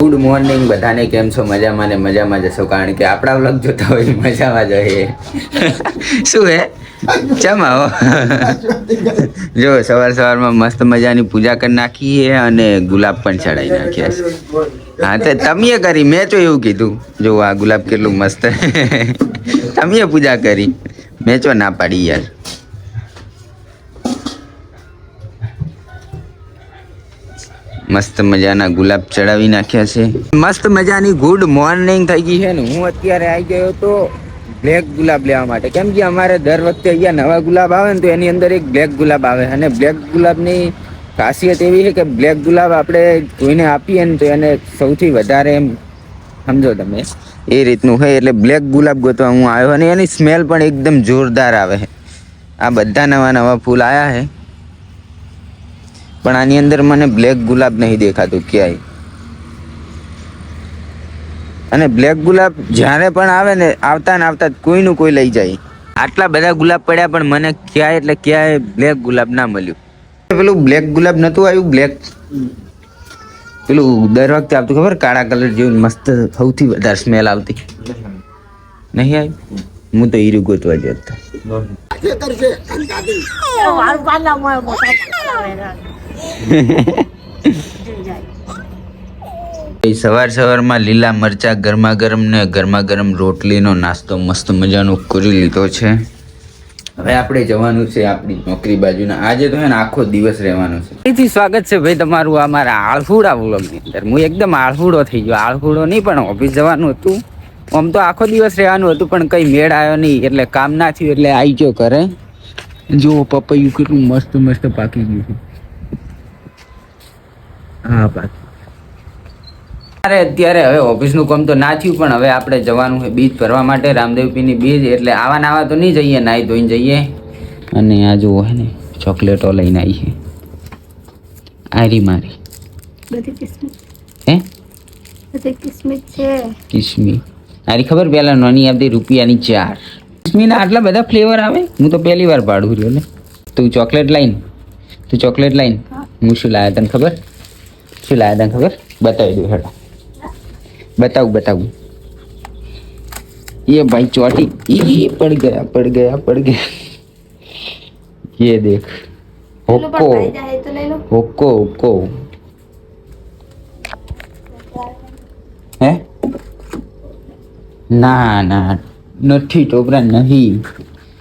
Good morning બધાને. કેમ છો? મજામાં ને મજામાં જશો, કારણ કે આપણા વ્લોગ જોતા હોય મજામાં જ હોય. શું હે ચમ આવો જો સવાર સવારમાં મસ્ત મજાની પૂજા કરી નાખી છે અને ગુલાબ પણ ચડાવી નાખ્યા છે. હા તો તમે કરી, મેં તો એવું કીધું. જો આ ગુલાબ કેટલું મસ્ત તમે પૂજા કરી, મેં તો ના પાડી યાર. મસ્ત મજાના ગુલાબ ચડાવી નાખ્યા છે. મસ્ત મજાની ગુડ મોર્નિંગ થઈ ગઈ છે ને હું અત્યારે આવી ગયો તો બ્લેક ગુલાબ લેવા માટે. કેમ કે અમારે દર વખતે અહીંયા નવા ગુલાબ આવે ને તો એની અંદર એક બ્લેક ગુલાબ આવે, અને બ્લેક ગુલાબની ખાસિયત એવી છે કે બ્લેક ગુલાબ આપણે કોઈને આપીએ ને તો એને સૌથી વધારે એમ સમજો તમે એ રીતનું હોય. એટલે બ્લેક ગુલાબ ગોતવા હું આવ્યો અને એની સ્મેલ પણ એકદમ જોરદાર આવે છે. આ બધા નવા નવા ફૂલ આવ્યા છે પણ આની અંદર મને બ્લેક ગુલાબ નહીં દેખાતું ક્યાંય. અને બ્લેક ગુલાબ જ્યારે પણ આવે ને આવતા ને આવતા કોઈનું કોઈ લઈ જાય. આટલા બધા ગુલાબ પડ્યા પણ મને ક્યાંય એટલે ક્યાંય બ્લેક ગુલાબ ના મળ્યું. પેલું બ્લેક ગુલાબ નતું આવ્યું, બ્લેક પેલું દર વખતે આવતું ખબર, કાળા કલર જેવું મસ્ત સૌથી વધારે સ્મેલ આવતી. નહીં આવી? હું તો હીરું ગોતવા જતો. સવાર સવારમાં લીલા મરચા ગરમા ગરમ ને ગરમા ગરમ રોટલીનો નાસ્તો મસ્ત મજાનો કરી લીધો છે. હવે આપણે જવાનું છે આપણી નોકરી બાજુના. આજે તો હે ને આખો દિવસ રહેવાનું છે. ફરીથી સ્વાગત છે ભાઈ તમારું આ મારા આળફુડા વ્લોગની અંદર. હું એકદમ આળફુડો થઈ ગયો. આળફુડો નહીં પણ ઓફિસ જવાનું હતું. આમ તો આખો દિવસ રહેવાનું હતું પણ કંઈ મેળ આવ્યો નહીં એટલે કામ ના થયું એટલે આવી ગયો ઘરે. જો પપૈયું કેટલું મસ્ત મસ્ત પાકી ગયું છે. હા પાકી. અરે અત્યારે હવે ઓફિસનું કામ તો ના થયું પણ હવે આપણે જવાનું છે બીજ ભરવા માટે, રામદેવપીરની બીજ. એટલે આવા નાવા તો નહીં જઈએ, નાહી ધોઈને જઈએ. અને આ જુઓ હે ને ચોકલેટો લઈને આવી છે. આરી મારી બધી કિસ્મત હે, બધી કિસ્મત છે. કિસમી આરી ખબર પેલા નાની આવતી રૂપિયાની 4. કિસમીના આટલા બધા ફ્લેવર આવે. હું તો પહેલી વાર પાડું રહ્યો ને. તું ચોકલેટ લાઈન, તું ચોકલેટ લાઈન. હું શું લાવ્યા તને ખબર? શું લાવ્યા તને ખબર? બતાવી દઉં હેડા. बताऊं ये भाई चौटी पड़ गया ये देख होक्को होक्को है ना ना નથી ટોપરા નહીં.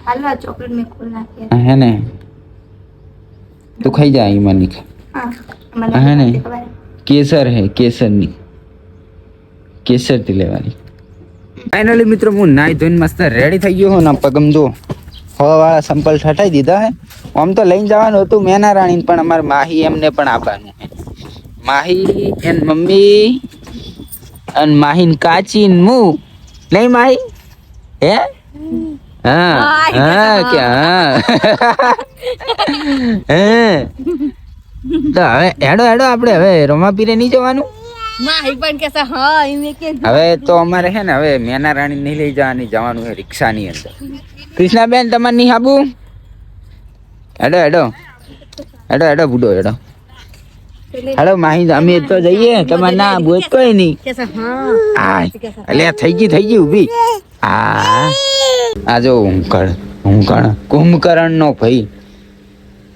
हलवा चॉकलेट में खोलना है है ने तो खाई जा ईमानी खा. है ने केसर है, केसर नहीं, કેસર થી લેવાની. ફાઇનલી મિત્રો હું નાઈ ધોઈને મસ્ત રેડી થઈ ગયો હું ને. પગમ જો હવાવાળા સંપલ ઠટાઈ દીધા હે. આમ તો લઈને જવાનું હતું મેના રાણી, પણ અમારે માહી એમને પણ આપવાનું હે. માહી એન મમ્મી અને માહીન કાચી ને હું નહીં માહી હે. હા હા ક્યાં હે. તો હવે હેડો હેડો આપણે હવે રોમાપીરે નહીં જવાનું. હવે તો અમારે છે ને હવે મેના રાણી નહીં લઈ જવાનું છે રિક્ષાની અંદર. કૃષ્ણાબેન તમારે નહીં આબુ? હેડો હેડો હેડો હેડો બુડો હેડો હેડો માહી અમે તો જઈએ. તમારે ના આબુ કોઈ નહીં. હા એટલે થઈ ગઈ ઊભી. હા આ જો કુંભકર્ણ નો ભાઈ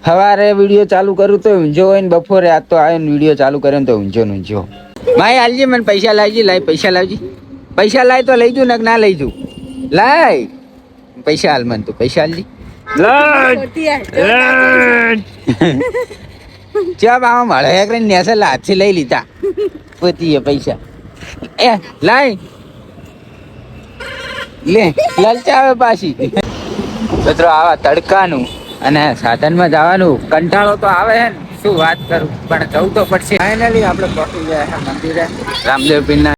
સવારે વિડીયો ચાલુ કરું તો ઊંઝો હોય ને બપોરે આ તો આવે ને વિડીયો ચાલુ કરે ને તો ઊંઝો. માય હાલજી મને પૈસા લાવજી. લાય પૈસા લાવજી. પૈસા લાય તો લઈ જુ ને ના લઈ જુ. લાય પૈસા હાલ મને તું પૈસા હાલજી. ચા બાવા મળે કરીને નેસે હાથથી લઈ લીધા પોતીએ પૈસા. એ લાય લે લલચાવે પાછી. મિત્રો આવા તડકાનું અને સાધનમાં જવાનું કંટાળો તો આવે છે ને શું વાત કરું, પણ જવું તો પડશે. ફાઇનલી આપણે પહોંચી ગયા મંદિરે રામદેવ પીરના.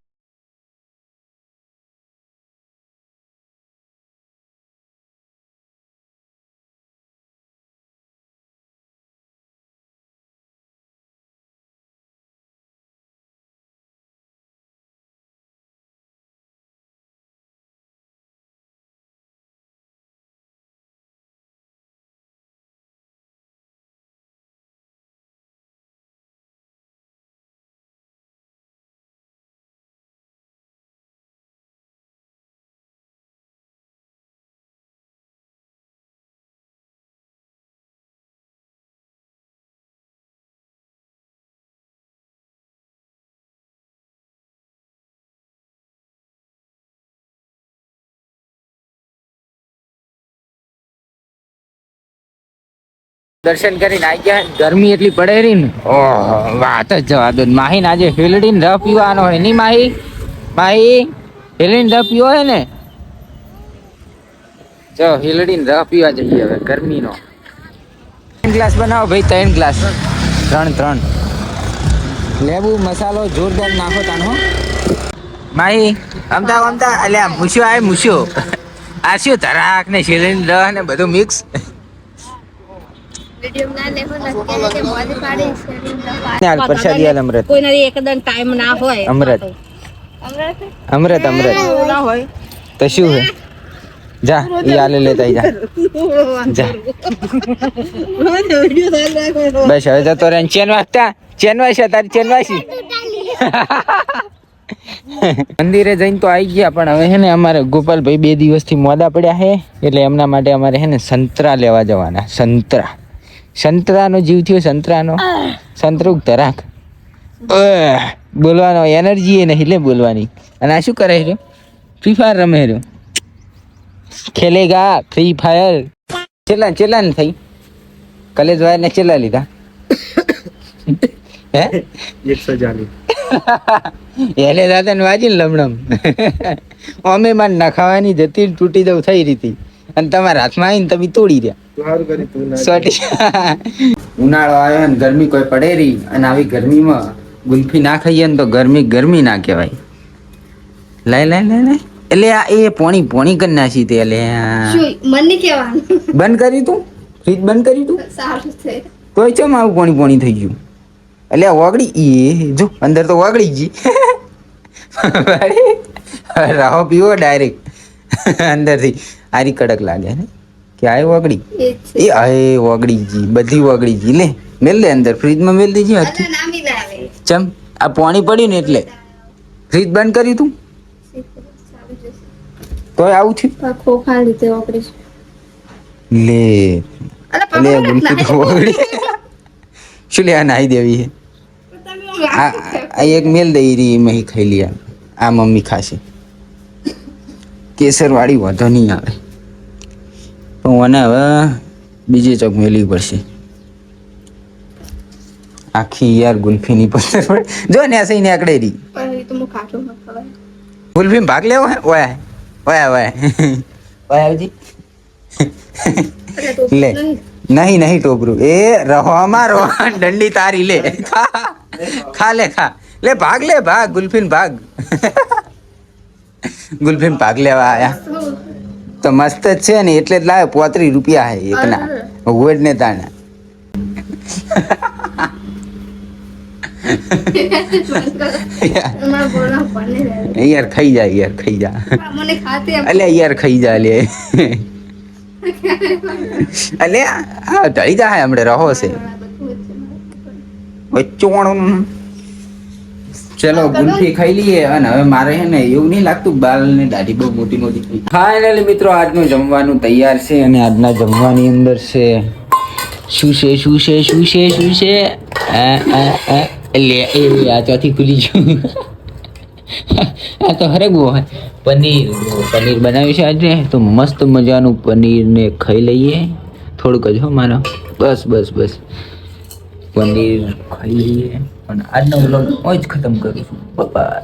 દર્શન કરીને આવી ગયા. ગરમી એટલી પડે રહી ને, ઓહો વાત જ જવા દો. માહીને આજે હેલડીને રહ પીવાનો હોય નહીં માહી? માહી હેલડીને રહ પીવો હે ને? જો હેલડીને રહ પીવા જઈએ હવે ગરમીનો. 3 ગ્લાસ બનાવો ભાઈ, 3 ગ્લાસ. 3 લેબુ મસાલો જોરદાર નાખો તાનો. માહી અમતા અલ્યા મૂછ્યો આય મૂછ્યો. આ શું ધરાક ને હેલડીને રહ ને બધું મિક્સ. પ્રસાદી અમૃત કોઈને એકદમ ટાઈમ ના હોય. અમૃત ના હોય તો શું હે? જા ઈ આલે લેતા જા. બસ હવે જતો રે. ચેન વાગતા તારી ચેન વાગી. મંદિરે જઈને તો આવી ગયા, પણ હવે હે ને અમારે ગોપાલભાઈ 2 દિવસથી મોડા પડ્યા હે, એટલે એમના માટે અમારે હે ને સંતરા લેવા જવાના. સંતરાનો જીવ થયો, સંતરૂક ધરાક બોલવાનો એનર્જી એ નહીં લે બોલવાની. અને આ શું કરે રહ્યો? ફ્રી ફાયર રમે રહ્યો. ખેલેગા ફ્રી ફાયર. ચેલા ને થઈ કલેજ વાયર ને ચેલા લીધા હે? 140 એને દાદા ને વાજી ને લમણમ. અમે માન નખાવાની જતી તૂટી દઉં થઈ રીતી, અને તમારા હાથમાં આવીને તમે તોડી રહ્યા. ઉનાળો આવ્યો ને ગરમી કોઈ પડે રહી, અને આવી ગરમીમાં ગુલ્ફી ના ખાઈએ ને તો ગરમી ના કહેવાય. લાય એટલે આ એ પોણી કરી નાખી તે. એટલે મને કેવાનું બંધ કર્યું તું? ફ્રીજ બંધ કર્યું તું? સારું છે તોય ચમ આવું પોણી થઈ ગયું? એટલે ઓગળી એ જો અંદર તો ઓગળી ગઈ. રાહો પીવો ડાયરેક્ટ અંદરથી. આરી કડક લાગે ને કે આ ઓગળી એ આ ઓગળી ગઈ, બધી ઓગળી ગઈ. લે મેલ દે અંદર, ફ્રીજમાં મેલ દેજે. ચમ આ પાણી પડ્યું ને એટલે ફ્રીજ બંધ કર્યું તું? તોય આવું થયું? ખોખા લીધે ઓગળી લે ગુલ્ફી તો ઓગળી. શું લે આ નાહી દેવી હે? આ એક મેલ દઈ રહી મહી ખાઈ લી. આ મમ્મી ખાશે. કેસર વાળી વધો નહીં આવે, પણ મને હવે બીજી ચોક મેળવી પડશે. આખી યાર ગુલ્ફીની પથ્થર પડે. જો ને આ સહી ને આકડે રહી ગુલ્ફી ભાગ લેવો હે. ઓયા આવજી. લે નહીં ટોપરું એ રહવામાં દંડી તારી લે. ખા લે ભાગ ગુલ્ફીન ભાગ. ગુલ્ફીન ભાગ લેવા આયા તો મસ્ત જ છે ને, એટલે જ લાવે. 35 રૂપિયા હે એકના વોડ ને તાણા. યાર ખાઈ જા યાર ખાઈ જા લે. અલે આ ઢળી જા હમણે રહો છે વચ્ચોણ. ચલો ગુલ્ફી ખાઈ લઈએ. અને હવે મારે હે ને એવું નહીં લાગતું બાલ ને દાઢી બહુ મોટી થઈ. ફાઇનલી મિત્રો આજનું જમવાનું તૈયાર છે, અને આજના જમવાની અંદર છે શું છે લે એ આ ચોથી ખુલી ગયું. આ તો હરગવો હોય. પનીર બનાવ્યું છે આજે, તો મસ્ત મજાનું પનીરને ખાઈ લઈએ. થોડુંક જ હો માનો, બસ પનીર ખાઈ લઈએ. અને આજનો વ્લોગ હું જ ખતમ કરું છું. બાય.